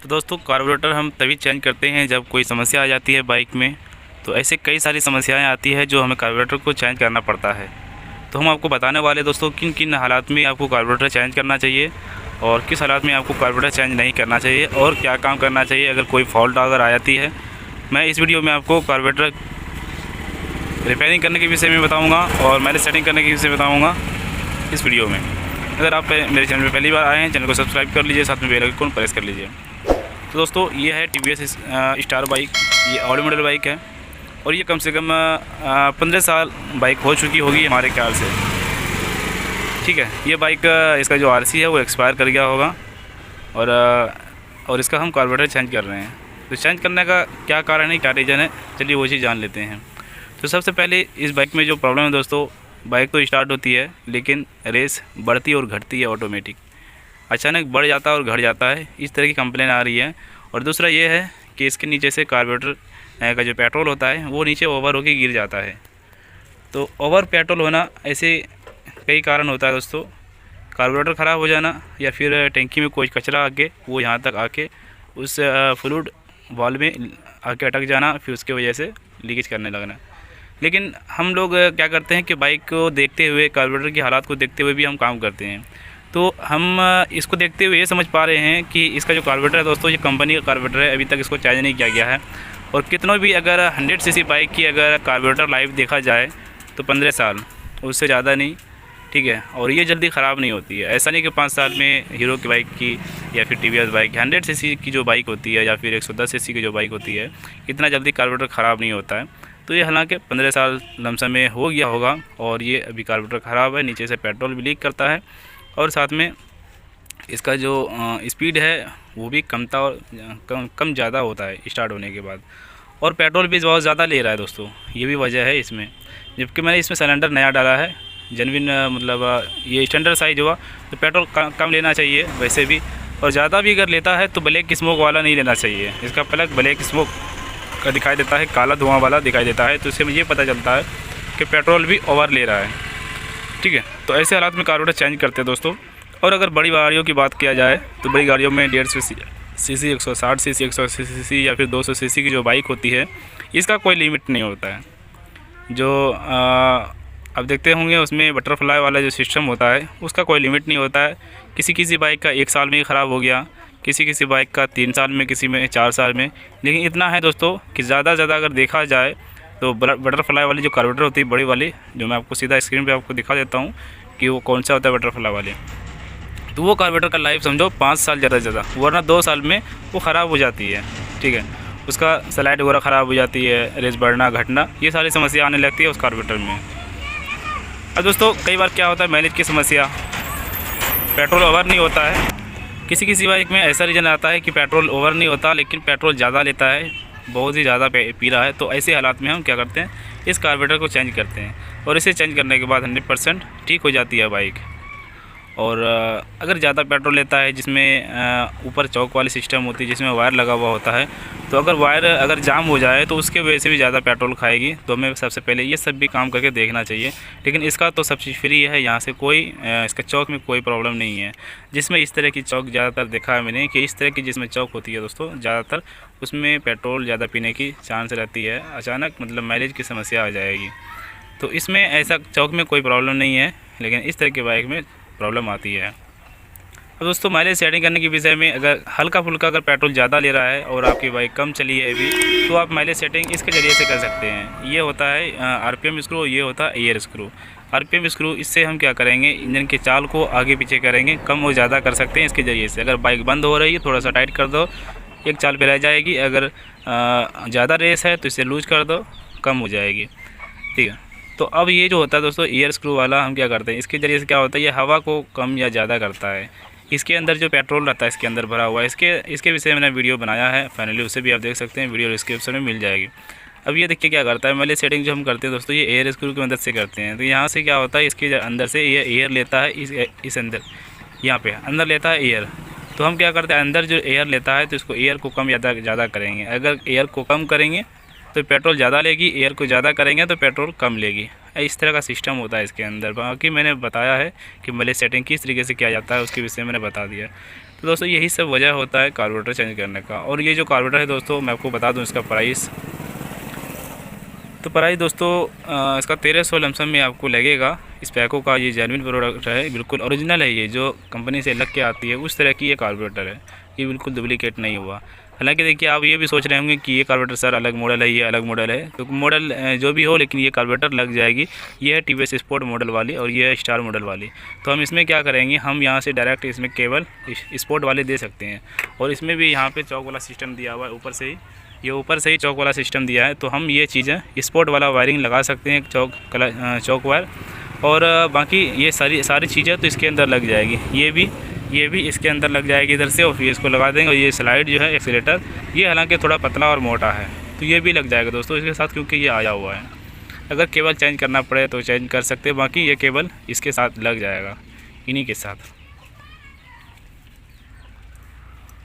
तो दोस्तों कार्बोरेटर हम तभी चेंज करते हैं जब कोई समस्या आ जाती है बाइक में। तो ऐसे कई सारी समस्याएं आती है जो हमें कार्बोरेटर को चेंज करना पड़ता है। तो हम आपको बताने वाले दोस्तों किन किन हालात में आपको कार्बोरेटर चेंज करना चाहिए और किस हालात में आपको कार्बोरेटर चेंज नहीं करना चाहिए और क्या काम करना चाहिए अगर कोई फॉल्ट अगर आ जाती है। मैं इस वीडियो में आपको कार्बोरेटर रिपेयरिंग करने के विषय में बताऊँगा और मैंने सेटिंग करने के विषय में बताऊँगा इस वीडियो में। अगर आप मेरे चैनल पर पहली बार आए हैं, चैनल को सब्सक्राइब कर लीजिए, साथ में बेल आइकन प्रेस कर लीजिए। तो दोस्तों ये है TVS स्टार बाइक, ये ऑल मॉडल बाइक है और ये कम से कम 15 साल बाइक हो चुकी होगी हमारे ख्याल से। ठीक है, ये बाइक इसका जो RC है वो एक्सपायर कर गया होगा और इसका हम कार्बोरेटर चेंज कर रहे हैं। तो चेंज करने का क्या कारण है, क्या रीज़न है, चलिए वो चीज़ जान लेते हैं। तो सबसे पहले इस बाइक में जो प्रॉब्लम है दोस्तों, बाइक तो स्टार्ट होती है लेकिन रेस बढ़ती और घटती है ऑटोमेटिक, अचानक बढ़ जाता है और घट जाता है, इस तरह की कंप्लेन आ रही है। और दूसरा ये है कि इसके नीचे से कार्बोरेटर का जो पेट्रोल होता है वो नीचे ओवर होके गिर जाता है। तो ओवर पेट्रोल होना ऐसे कई कारण होता है दोस्तों, कार्बोरेटर ख़राब हो जाना या फिर टैंकी में कोई कचरा आके वो यहाँ तक आके उस फ्लूइड वाल्व में आके अटक जाना, फिर उसके वजह से लीकेज करने लगना। लेकिन हम लोग क्या करते हैं कि बाइक को देखते हुए, कार्बोरेटर की हालात को देखते हुए भी हम काम करते हैं। तो हम इसको देखते हुए ये समझ पा रहे हैं कि इसका जो कार्बोरेटर है दोस्तों, ये कंपनी का कार्बोरेटर है, अभी तक इसको चेंज नहीं किया गया है। और कितनों भी अगर 100 सीसी बाइक की अगर कार्बोरेटर लाइफ देखा जाए तो 15 साल, उससे ज़्यादा नहीं। ठीक है, और ये जल्दी ख़राब नहीं होती है। ऐसा नहीं कि 5 साल में हीरो की बाइक की या फिर TVS बाइक 100 सीसी की जो बाइक होती है या फिर 110 सीसी की जो बाइक होती है, इतना जल्दी कार्बोरेटर ख़राब नहीं होता है। तो ये हालांकि 15 साल लमसम में हो गया होगा और ये अभी कार्बोरेटर ख़राब है, नीचे से पेट्रोल भी लीक करता है और साथ में इसका जो स्पीड है वो भी कमता और कम ज़्यादा होता है स्टार्ट होने के बाद, और पेट्रोल भी बहुत ज़्यादा ले रहा है दोस्तों, ये भी वजह है इसमें। जबकि मैंने इसमें सिलेंडर नया डाला है, जेन्युइन मतलब ये स्टैंडर्ड साइज हुआ तो पेट्रोल कम लेना चाहिए वैसे भी, और ज़्यादा भी अगर लेता है तो ब्लैक स्मोक वाला नहीं लेना चाहिए। इसका प्लग ब्लैक स्मोक का दिखाई देता है, काला धुआं वाला दिखाई देता है, तो इससे मुझे पता चलता है कि पेट्रोल भी ओवर ले रहा है। ठीक है, तो ऐसे हालात में कार्बोरेटर चेंज करते हैं दोस्तों। और अगर बड़ी गाड़ियों की बात किया जाए तो बड़ी गाड़ियों में 150 सीसी, 160 सीसी, 180 सीसी या फिर 200 सीसी की जो बाइक होती है, इसका कोई लिमिट नहीं होता है। जो अब देखते होंगे उसमें बटरफ्लाई वाला जो सिस्टम होता है उसका कोई लिमिट नहीं होता है। किसी किसी बाइक का 1 साल में ही ख़राब हो गया, किसी किसी बाइक का 3 साल में, किसी में 4 साल में। लेकिन इतना है दोस्तों कि ज़्यादा से ज़्यादा अगर देखा जाए तो बटरफ्लाई वाली जो कार्बोरेटर होती है बड़ी वाली, जो मैं आपको सीधा स्क्रीन पे आपको दिखा देता हूँ कि वो कौन सा होता है बटरफ्लाई वाले, तो वो कार्बोरेटर का लाइफ समझो 5 साल ज़्यादा से ज़्यादा, वरना 2 साल में वो ख़राब हो जाती है। ठीक है, उसका स्लाइड वगैरह ख़राब हो जाती है, रेस बढ़ना घटना, ये सारी समस्या आने लगती है उस कार्बोरेटर में। अब दोस्तों कई बार क्या होता है, माइलेज की समस्या, पेट्रोल ओवर नहीं होता है। किसी किसी बाइक में ऐसा रीज़न आता है कि पेट्रोल ओवर नहीं होता लेकिन पेट्रोल ज़्यादा लेता है, बहुत ही ज़्यादा पी रहा है। तो ऐसे हालात में हम क्या करते हैं, इस कार्बोरेटर को चेंज करते हैं और इसे चेंज करने के बाद 100% ठीक हो जाती है बाइक। और अगर ज़्यादा पेट्रोल लेता है, जिसमें ऊपर चौक वाली सिस्टम होती है जिसमें वायर लगा हुआ होता है, तो अगर वायर अगर जाम हो जाए तो उसके वजह से भी ज़्यादा पेट्रोल खाएगी। तो हमें सबसे पहले ये सब भी काम करके देखना चाहिए। लेकिन इसका तो सब चीज़ फ्री है, यहाँ से कोई इसका चौक में कोई प्रॉब्लम नहीं है। जिसमें इस तरह की चौक ज़्यादातर देखा है मैंने कि इस तरह की जिसमें चौक होती है दोस्तों, ज़्यादातर उसमें पेट्रोल ज़्यादा पीने की चांस रहती है, अचानक मतलब माइलेज की समस्या आ जाएगी। तो इसमें ऐसा चौक में कोई प्रॉब्लम नहीं है, लेकिन इस तरह की बाइक में प्रॉब्लम आती है। अब दोस्तों माइलेज सेटिंग करने के विषय में, अगर हल्का फुल्का अगर पेट्रोल ज़्यादा ले रहा है और आपकी बाइक कम चली है अभी, तो आप माइलेज सेटिंग इसके ज़रिए से कर सकते हैं। ये होता है RPM स्क्रू, ये होता है एयर स्क्रू। RPM स्क्रू, इससे हम क्या करेंगे, इंजन के चाल को आगे पीछे करेंगे, कम और ज़्यादा कर सकते हैं इसके ज़रिए से। अगर बाइक बंद हो रही है थोड़ा सा टाइट कर दो, एक चाल पे रह जाएगी। अगर ज़्यादा रेस है तो इसे लूज कर दो, कम हो जाएगी। ठीक है, तो अब ये जो होता है दोस्तों एयर स्क्रू वाला, हम क्या करते हैं, इसके ज़रिए से क्या होता है, ये हवा को कम या ज़्यादा करता है। इसके अंदर जो पेट्रोल रहता है इसके अंदर भरा हुआ है, इसके विषय में मैंने वीडियो बनाया है फाइनली, उसे भी आप देख सकते हैं, वीडियो डिस्क्रिप्शन में मिल जाएगी। अब ये देखिए क्या करता है, माइलेज सेटिंग जो हम करते हैं दोस्तों, ये एयर स्क्रू की मदद से करते हैं। तो यहाँ से क्या होता है, इसके अंदर से ये एयर लेता है, इस अंदर यहाँ पे अंदर लेता है एयर। तो हम क्या करते हैं, अंदर जो एयर लेता है तो इसको एयर को कम या ज़्यादा करेंगे। अगर एयर को कम करेंगे तो पेट्रोल ज़्यादा लेगी, एयर को ज़्यादा करेंगे तो पेट्रोल कम लेगी। इस तरह का सिस्टम होता है इसके अंदर। बाकी मैंने बताया है कि माइलेज सेटिंग किस तरीके से किया जाता है, उसके विषय में मैंने बता दिया। तो दोस्तों यही सब वजह होता है कार्बोरेटर चेंज करने का। और ये जो कार्बोरेटर है दोस्तों, मैं आपको बता दूं इसका प्राइस। तो प्राइस दोस्तों इसका 1300 लमसम में आपको लगेगा। इस पैको का ये जेन्युइन प्रोडक्ट है, बिल्कुल ओरिजिनल है। ये जो कंपनी से लग के आती है उस तरह की ये कार्बोरेटर है, ये बिल्कुल डुप्लीकेट नहीं हुआ। हालांकि देखिए आप ये भी सोच रहे होंगे कि ये कार्बोरेटर सर अलग मॉडल है, ये अलग मॉडल है। तो मॉडल जो भी हो, लेकिन ये कार्बोरेटर लग जाएगी। ये है टीवीएस स्पोर्ट मॉडल वाली और ये है स्टार मॉडल वाली। तो हम इसमें क्या करेंगे, हम यहाँ से डायरेक्ट इसमें केबल स्पोर्ट वाले दे सकते हैं। और इसमें भी यहाँ पे चौक वाला सिस्टम दिया हुआ है, ऊपर से ही ये ऊपर से ही चौक वाला सिस्टम दिया है। तो हम ये चीज़ें स्पोर्ट वाला वायरिंग लगा सकते हैं, चौक वायर। और बाकी ये सारी चीज़ें तो इसके अंदर लग जाएगी। ये भी इसके अंदर लग जाएगी इधर से, और फिर इसको लगा देंगे। और ये स्लाइड जो है एक्सीलेटर, ये हालांकि थोड़ा पतला और मोटा है, तो ये भी लग जाएगा दोस्तों इसके साथ, क्योंकि ये आया हुआ है। अगर केबल चेंज करना पड़े तो चेंज कर सकते हैं, बाकी ये केबल इसके साथ लग जाएगा, इन्हीं के साथ।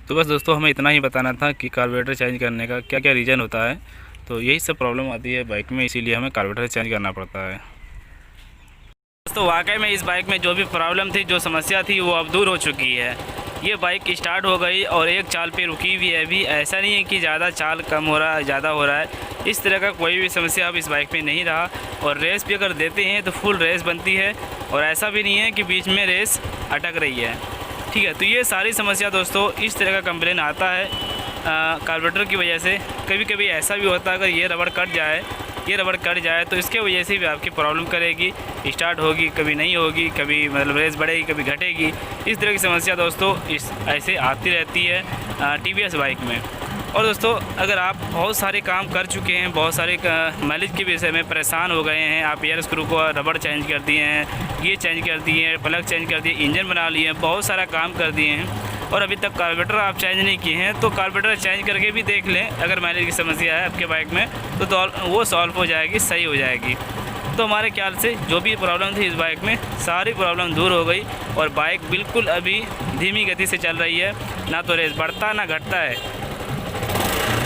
तो बस दोस्तों हमें इतना ही बताना था कि कार्बोरेटर चेंज करने का क्या क्या रीज़न होता है। तो यही सब प्रॉब्लम आती है बाइक में, इसीलिए हमें कार्बोरेटर चेंज करना पड़ता है। तो वाकई में इस बाइक में जो भी प्रॉब्लम थी, जो समस्या थी, वो अब दूर हो चुकी है। ये बाइक स्टार्ट हो गई और एक चाल पे रुकी हुई है अभी। ऐसा नहीं है कि ज़्यादा चाल कम हो रहा है, ज़्यादा हो रहा है, इस तरह का कोई भी समस्या अब इस बाइक में नहीं रहा। और रेस भी अगर देते हैं तो फुल रेस बनती है, और ऐसा भी नहीं है कि बीच में रेस अटक रही है। ठीक है, तो ये सारी समस्या दोस्तों इस तरह का कंप्लेन आता है कार्बोरेटर की वजह से। कभी कभी ऐसा भी होता है, अगर ये रबड़ कट जाए तो इसके वजह से भी आपकी प्रॉब्लम करेगी, स्टार्ट होगी, कभी नहीं होगी, कभी मतलब रेस बढ़ेगी, कभी घटेगी। इस तरह की समस्या दोस्तों ऐसे आती रहती है टीवीएस बाइक में। और दोस्तों अगर आप बहुत सारे काम कर चुके हैं, बहुत सारे माइलेज के विषय में परेशान हो गए हैं, आप एयर स्क्रू को रबड़ चेंज कर दिए हैं, गियर चेंज कर दिए हैं, प्लग चेंज कर दिए, इंजन बना लिए हैं, बहुत सारा काम कर दिए हैं, और अभी तक कार्बोरेटर आप चेंज नहीं किए हैं, तो कार्बोरेटर चेंज करके भी देख लें। अगर माइलेज की समस्या है आपके बाइक में तो वो सॉल्व हो जाएगी, सही हो जाएगी। तो हमारे ख्याल से जो भी प्रॉब्लम थी इस बाइक में, सारी प्रॉब्लम दूर हो गई, और बाइक बिल्कुल अभी धीमी गति से चल रही है। ना तो रेस बढ़ता ना घटता है।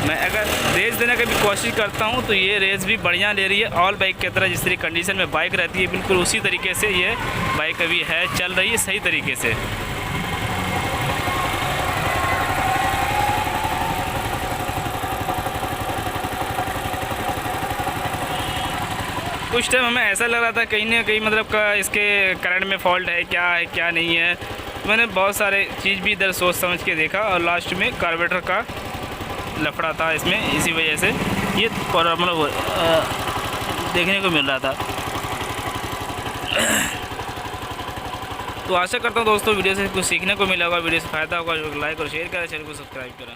मैं अगर रेस देने की भी कोशिश करता हूं तो ये रेस भी बढ़िया ले रही है। ऑल बाइक की तरह जिस तरीके कंडीशन में बाइक रहती है, बिल्कुल उसी तरीके से ये बाइक अभी है, चल रही है सही तरीके से। कुछ टाइम हमें ऐसा लग रहा था कहीं ना कहीं मतलब इसके करंट में फॉल्ट है, क्या नहीं है। मैंने बहुत सारे चीज़ भी इधर सोच समझ के देखा, और लास्ट में कार्बोरेटर का लफड़ा था इसमें, इसी वजह से ये प्रॉब्लम देखने को मिल रहा था। तो आशा करता हूँ दोस्तों वीडियो से कुछ सीखने को मिला होगा, वीडियो से फ़ायदा होगा। लाइक और शेयर करें, चैनल को सब्सक्राइब करें।